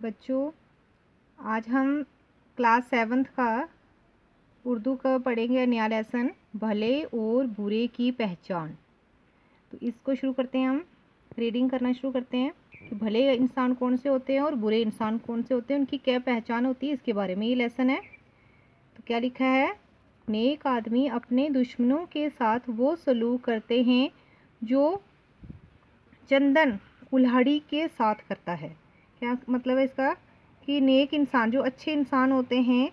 बच्चों, आज हम क्लास 7th का उर्दू का पढ़ेंगे नया लेसन भले और बुरे की पहचान। तो इसको शुरू करते हैं। हम रीडिंग करना शुरू करते हैं कि भले इंसान कौन से होते हैं और बुरे इंसान कौन से होते हैं, उनकी क्या पहचान होती है, इसके बारे में ये लेसन है। तो क्या लिखा है? नेक आदमी अपने दुश्मनों के साथ वो सलूक करते हैं जो चंदन कुल्हाड़ी के साथ करता है। क्या मतलब है इसका? कि नेक इंसान, जो अच्छे इंसान होते हैं,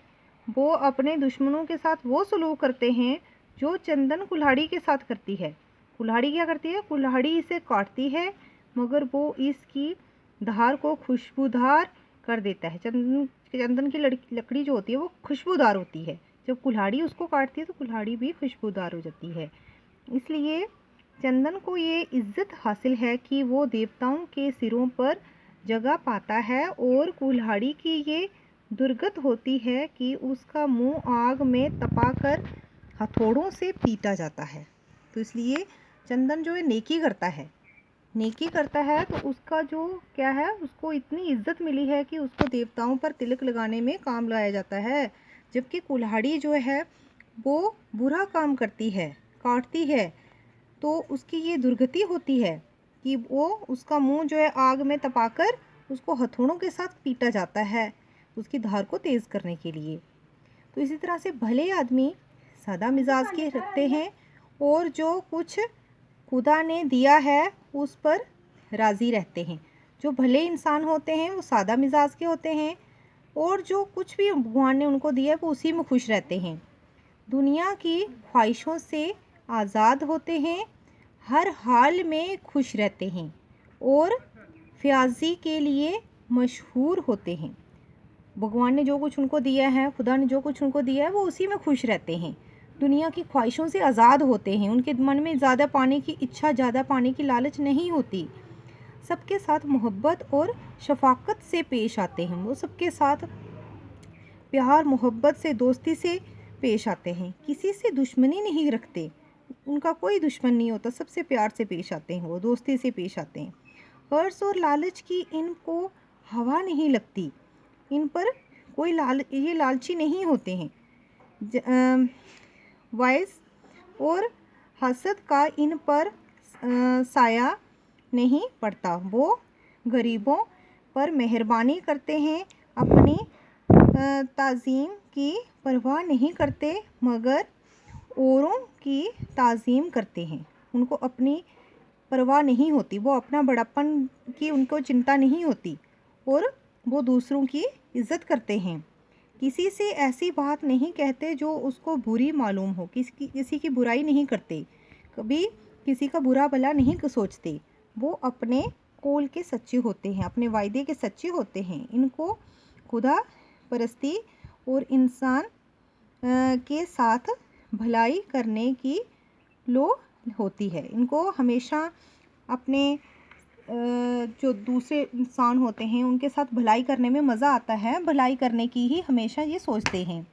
वो अपने दुश्मनों के साथ वो सलूक करते हैं जो चंदन कुल्हाड़ी के साथ करती है। कुल्हाड़ी क्या करती है? कुल्हाड़ी इसे काटती है, मगर वो इसकी धार को खुशबूदार कर देता है। चंदन की लकड़ी जो होती है वो खुशबूदार होती है। जब कुल्हाड़ी उसको काटती है तो कुल्हाड़ी भी खुशबूदार हो जाती है। इसलिए चंदन को ये इज्जत हासिल है कि वो देवताओं के सिरों पर जगह पाता है, और कुल्हाड़ी की ये दुर्गत होती है कि उसका मुंह आग में तपाकर हथौड़ों से पीटा जाता है। तो इसलिए चंदन जो है नेकी करता है, तो उसका जो क्या है, उसको इतनी इज्जत मिली है कि उसको देवताओं पर तिलक लगाने में काम लाया जाता है। जबकि कुल्हाड़ी जो है वो बुरा काम करती है, काटती है, तो उसकी ये दुर्गति होती है कि वो उसका मुंह जो है आग में तपाकर उसको हथौड़ों के साथ पीटा जाता है, उसकी धार को तेज़ करने के लिए। तो इसी तरह से भले आदमी सादा मिजाज के रखते हैं और जो कुछ खुदा ने दिया है उस पर राज़ी रहते हैं। जो भले इंसान होते हैं वो सादा मिजाज के होते हैं, और जो कुछ भी भगवान ने उनको दिया है वो उसी में खुश रहते हैं। दुनिया की ख्वाहिशों से आज़ाद होते हैं, हर हाल में खुश रहते हैं, और फ़याज़ी के लिए मशहूर होते हैं। भगवान ने जो कुछ उनको दिया है, खुदा ने जो कुछ उनको दिया है, वो उसी में खुश रहते हैं। दुनिया की ख्वाहिशों से आज़ाद होते हैं, उनके मन में ज़्यादा पाने की इच्छा, ज़्यादा पाने की लालच नहीं होती। सबके साथ मोहब्बत और शफाकत से पेश आते हैं। वो सबके साथ प्यार मोहब्बत से, दोस्ती से पेश आते हैं। किसी से दुश्मनी नहीं रखते, उनका कोई दुश्मन नहीं होता, सबसे प्यार से पेश आते हैं, वो दोस्ती से पेश आते हैं। हर्ष और लालच की इनको हवा नहीं लगती, इन पर कोई ये लालची नहीं होते हैं। वाइस और हसद का इन पर साया नहीं पड़ता। वो गरीबों पर मेहरबानी करते हैं, अपनी ताज़ीम की परवाह नहीं करते, मगर औरों की ताज़ीम करते हैं। उनको अपनी परवाह नहीं होती, वो अपना बड़ापन की उनको चिंता नहीं होती, और वो दूसरों की इज़्ज़त करते हैं। किसी से ऐसी बात नहीं कहते जो उसको बुरी मालूम हो, किसी की बुराई नहीं करते, कभी किसी का बुरा भला नहीं सोचते। वो अपने कौल के सच्चे होते हैं, अपने वायदे के सच्चे होते हैं। इनको खुदा परस्ती और इंसान के साथ भलाई करने की लो होती है। इनको हमेशा अपने जो दूसरे इंसान होते हैं उनके साथ भलाई करने में मज़ा आता है, भलाई करने की ही हमेशा ये सोचते हैं।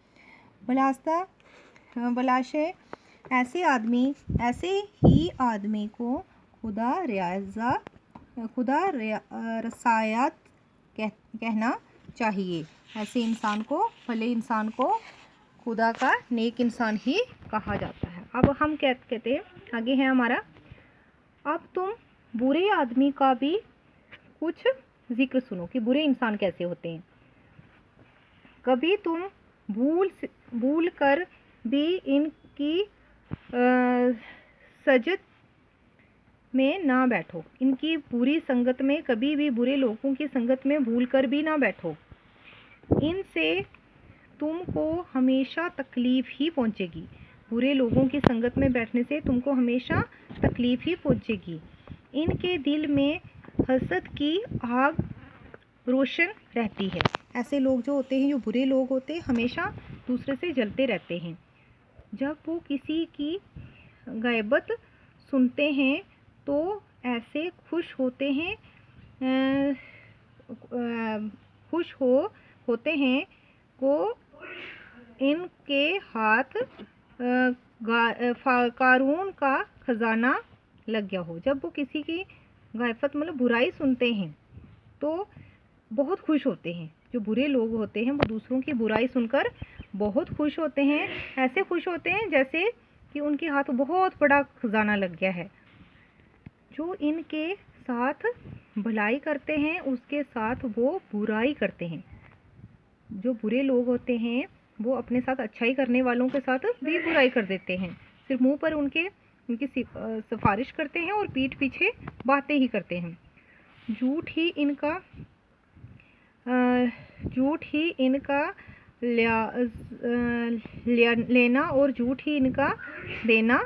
बलाशे ऐसे ही आदमी को खुदा रसायत कहना चाहिए। ऐसे इंसान को, भले इंसान को खुदा का नेक इंसान ही कहा जाता है। अब हम कहते हैं, आगे है हमारा, अब तुम बुरे आदमी का भी कुछ जिक्र सुनो कि बुरे इंसान कैसे होते हैं। कभी तुम भूल कर भी इनकी सजत में ना बैठो। इनकी बुरी संगत में, कभी भी बुरे लोगों की संगत में भूल कर भी ना बैठो। इनसे तुमको हमेशा तकलीफ़ ही पहुंचेगी। बुरे लोगों की संगत में बैठने से तुमको हमेशा तकलीफ़ ही पहुंचेगी। इनके दिल में हसद की आग रोशन रहती है। ऐसे लोग जो होते हैं, जो बुरे लोग होते हैं, हमेशा दूसरे से जलते रहते हैं। जब वो किसी की गैबत सुनते हैं तो ऐसे खुश होते हैं, होते हैं को इनके हाथ कारून का खजाना लग गया हो। जब वो किसी की गैबत मतलब बुराई सुनते हैं तो बहुत खुश होते हैं। जो बुरे लोग होते हैं वो दूसरों की बुराई सुनकर बहुत खुश होते हैं। ऐसे खुश होते हैं जैसे कि उनके हाथ बहुत बड़ा खजाना लग गया है। जो इनके साथ भलाई करते हैं उसके साथ वो बुराई करते हैं। जो बुरे लोग होते हैं वो अपने साथ अच्छाई करने वालों के साथ भी बुराई कर देते हैं। सिर्फ मुंह पर उनकी सिफारिश करते हैं और पीठ पीछे बातें ही करते हैं। झूठ ही इनका लेना और झूठ ही इनका देना।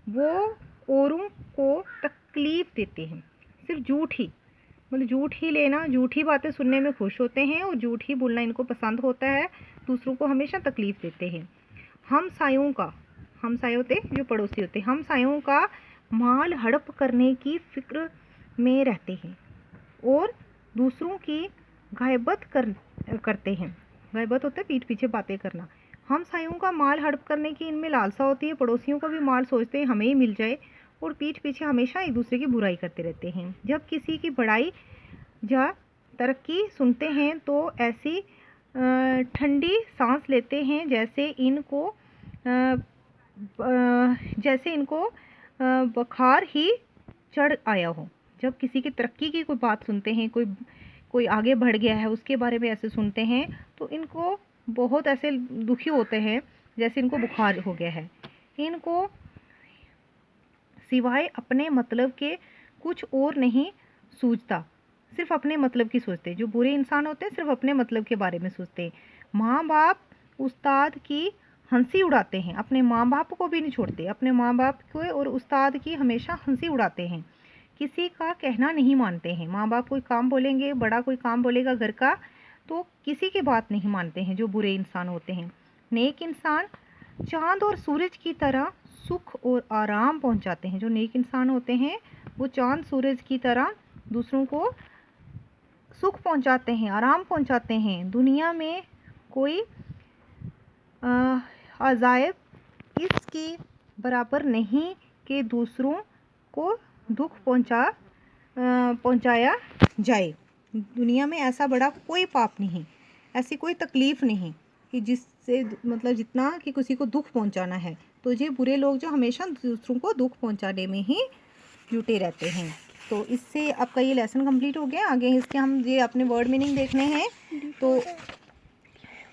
वो औरों को तकलीफ देते हैं। सिर्फ झूठ ही, मतलब झूठ ही लेना, झूठी बातें सुनने में खुश होते हैं और झूठ ही बोलना इनको पसंद होता है। दूसरों को हमेशा तकलीफ देते हैं। हमसाये होते जो पड़ोसी होते, हमसायों का माल हड़प करने की फिक्र में रहते हैं और दूसरों की गैबत करते हैं। गैबत होता है पीठ पीछे बातें करना। हमसायों का माल हड़प करने की इनमें लालसा होती है। पड़ोसियों का भी माल सोचते हैं हमें ही मिल जाए और पीठ पीछे हमेशा एक दूसरे की बुराई करते रहते हैं। जब किसी की बढ़ाई या तरक्की सुनते हैं तो ऐसी ठंडी सांस लेते हैं जैसे इनको बुखार ही चढ़ आया हो। जब किसी की तरक्की की कोई बात सुनते हैं, कोई आगे बढ़ गया है उसके बारे में ऐसे सुनते हैं तो इनको बहुत ऐसे दुखी होते हैं जैसे इनको बुखार हो गया है। इनको सिवाय अपने मतलब के कुछ और नहीं सूझता, सिर्फ अपने मतलब की सोचते। जो बुरे इंसान होते हैं सिर्फ अपने मतलब के बारे में सोचते हैं। माँ बाप उस्ताद की हंसी उड़ाते हैं, अपने माँ बाप को भी नहीं छोड़ते। अपने माँ बाप को और उस्ताद की हमेशा हंसी उड़ाते हैं। किसी का कहना नहीं मानते हैं। माँ बाप कोई काम बोलेंगे, बड़ा कोई काम बोलेगा घर का, तो किसी की बात नहीं मानते हैं जो बुरे इंसान होते हैं। नेक इंसान चाँद और सूरज की तरह सुख और आराम पहुंचाते हैं। जो नेक इंसान होते हैं वो चाँद सूरज की तरह दूसरों को सुख पहुंचाते हैं, आराम पहुंचाते हैं। दुनिया में कोई अजायब इसके बराबर नहीं कि दूसरों को दुख पहुंचाया जाए। दुनिया में ऐसा बड़ा कोई पाप नहीं, ऐसी कोई तकलीफ़ नहीं कि जिससे मतलब जितना कि किसी को दुख पहुंचाना है। तो ये बुरे लोग जो हमेशा दूसरों को दुख पहुंचाने में ही जुटे रहते हैं। तो इससे आपका ये लेसन कंप्लीट हो गया। आगे इसके हम ये अपने वर्ड मीनिंग देखने हैं, तो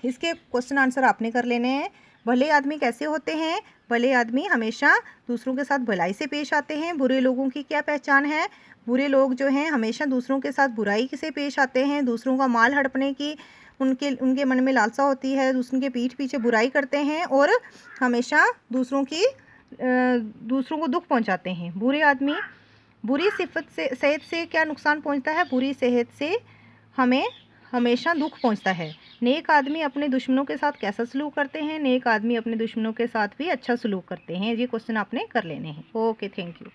इसके क्वेश्चन आंसर आपने कर लेने हैं। भले आदमी कैसे होते हैं? भले आदमी हमेशा दूसरों के साथ भलाई से पेश आते हैं। बुरे लोगों की क्या पहचान है? बुरे लोग जो हैं हमेशा दूसरों के साथ बुराई से पेश आते हैं। दूसरों का माल हड़पने की उनके मन में लालसा होती है। दूसरों के पीठ पीछे बुराई करते हैं और हमेशा दूसरों को दुख पहुंचाते हैं। बुरे आदमी बुरी सेहत से क्या नुकसान पहुंचता है? बुरी सेहत से हमें हमेशा दुख पहुंचता है। नेक आदमी अपने दुश्मनों के साथ कैसा सलूक करते हैं? नेक आदमी अपने दुश्मनों के साथ भी अच्छा सलूक करते हैं। ये क्वेश्चन आपने कर लेने हैं। Okay, thank you.